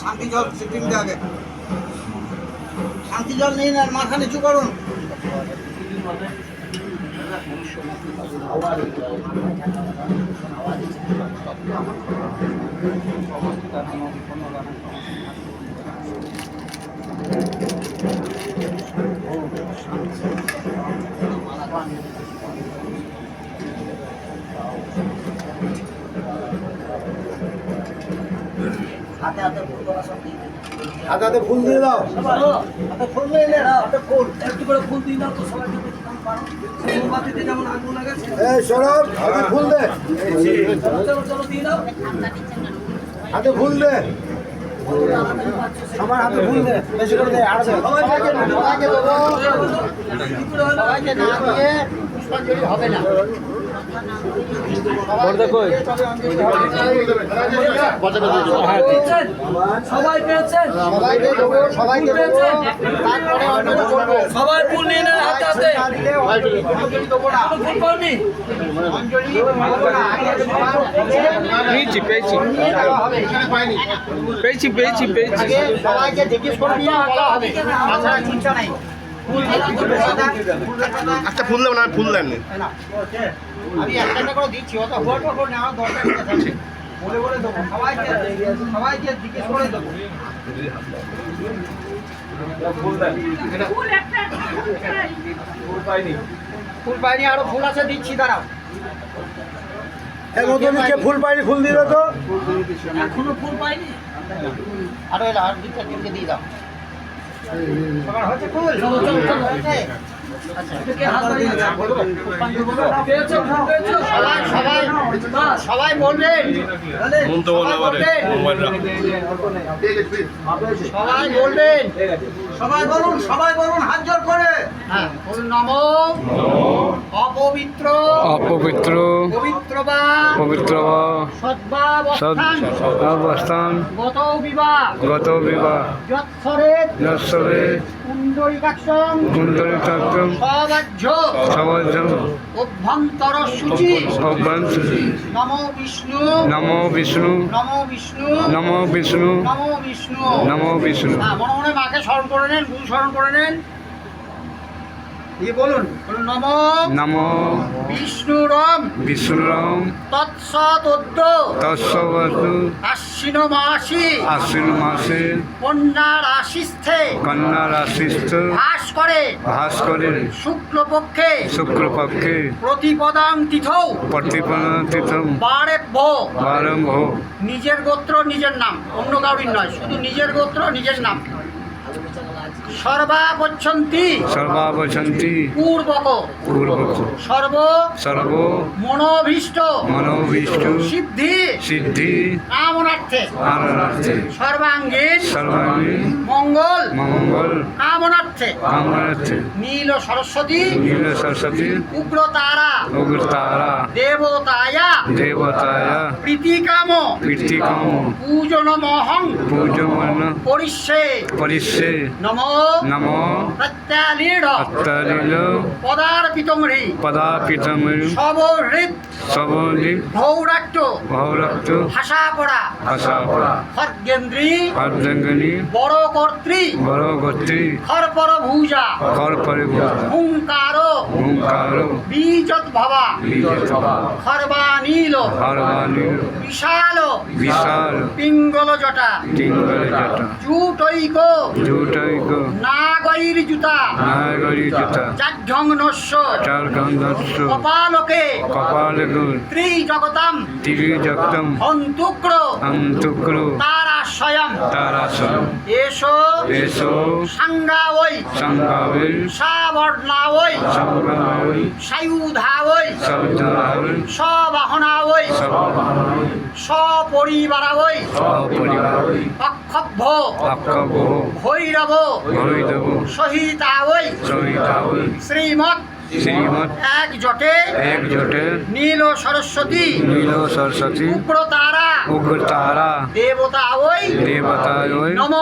শান্তি জল সিটিং আগে শান্তি জল নিন আর মাথা নিচু করুন। হাতে হাতে ফুল দিয়ে দাও, হাতে ফুল নিয়ে নে, হাতে ফুল একটু করে ফুল দিয়ে দাও তো সবাই মোমবাতিতে যেমন আগুন লাগাচ্ছে। এই সরব হাতে ফুল দে, চলো চলো দিয়ে দাও, হাতে ফুল দে, সবার হাতে ফুল দে, বেশি করে দে, আর দে সবাইকে দেবো, সবাইকে না দিয়ে পুষ্পাঞ্জলি হবে না। সবাই পেয়েছেন, সবাই ফুল নিয়ে নেন হাতে হাতে। সবাইকে জিজ্ঞেস করে নিয়ে হবে, তাছাড়া চিন্তা নাই। আচ্ছা ফুল দেবো না, ফুল দেন আমি একটা করে দিচ্ছি, অত ভোট নেওয়ার দরকার নেই, বলে বলে দেবো, সবাইকে জিজ্ঞেস করে দেবো। ফুল পাইনি, আরো ফুল আছে দিচ্ছি, দাঁড়াও। ফুল পাইনি, ফুল দিল তো এখনো ফুল পাইনি, আরো এলো, আর দুটো তিনটে দিয়ে দাও। সবার হচ্ছে ফুল, সবাই বলবেন, সবাই বলবেন, সবাই বলুন হাত জোর করে। হ্যাঁ বলুন, নমো অপবিত্র অপবিত্র পবিত্র বা পবিত্র সদ্ভাবস্থান গত বিবাহ যৎসরে কুণ্ডলিকাক্ষং সবাহ্য অভ্যন্তর শুচি নমো বিষ্ণু নমো বিষ্ণু নমো বিষ্ণু নমো বিষ্ণু নমো বিষ্ণু নমো বিষ্ণু। মনে মনে মাকে স্মরণ করে নেন, গুরু স্মরণ করে নেন। বলুন নম নম বিষ্ণুরম বিষ্ণুরম তৎসদ্য তৎসবতু আশ্বিন মাসি আশ্বিন মাসে কন্যা রাশিস্থে কন্যা রাশিস্থ ভাস করে ভাস্করের শুক্লপক্ষে শুক্লপক্ষে প্রতিপদাং তিথৌ প্রতিপন্নতিতম বারেভ্য আরম্ভ নিজের গোত্র নিজের নাম, অন্য কাউরির নয়, শুধু নিজের গোত্র নিজের নাম। সর্বাবচ্ছন্তি সর্বাবচন্তি পূর্বক পূর্বক সর্ব সর্ব মনোভীষ্ট মনোবিষ্ট সিদ্ধি সিদ্ধি কামনার্থে আনন্দার্থে সর্বাঙ্গীন সর্বাঙ্গীন মঙ্গল মঙ্গল কামনার্থে কামনার্থে নীল সরস্বতী নীল সরস্বতী উগ্রতারা উগ্রতারা দেবতায়া দেবতায় প্রীতিকাম প্রীতিকাম পূজনমহং পূজমান পরিষ্যে পরিষে নম নম প্রত্যালীঢ় অত্তরিল পদার্পিতমৃ পদাপিতময় সবহৃদ সবলি ভৌরাট্য ভৌরক্ত ভাষাপড়া আশাপড়া খর্গেন্দ্রী আর্জঙ্গনি বড় কর্ত্রী বড় গতি খরপর ভূজা কর পরিভূত হুঙ্কার হুঙ্কার বীজদ্ভবা বিজেতবা খর্বানীল হরবাণী বিশাল বিশাল পিঙ্গল জটা টিঙ্গল জটা জুটৈক জুটৈক নাগৈর জুতা নাগরি জটা চাঢ্যং নস্য চার গন্ধস্য কপালকে কপালগুর ত্রিজগতাম তিরিজক্তম হন্তুক্র অন্তুক্র তারাশয়ম তারাসন এষো এসো সাঙ্গাওই সংগাবির সাবর্ণাওই সংগাবি সায়ুধাওই শব্দাবি সবাহনাওই সপরিবারাওই অপরিবাবি অক্ষভ্য অক্ষব ভৈরব ভৈরব সহিতাওই সহিতাবি শ্রীমৎ শ্রীমৎ একজোটে একজোটে নীল সরস্বতী নীল সরস্বতী উগ্রতারা উগ্রতারা দেবতাওই দেবতায় নম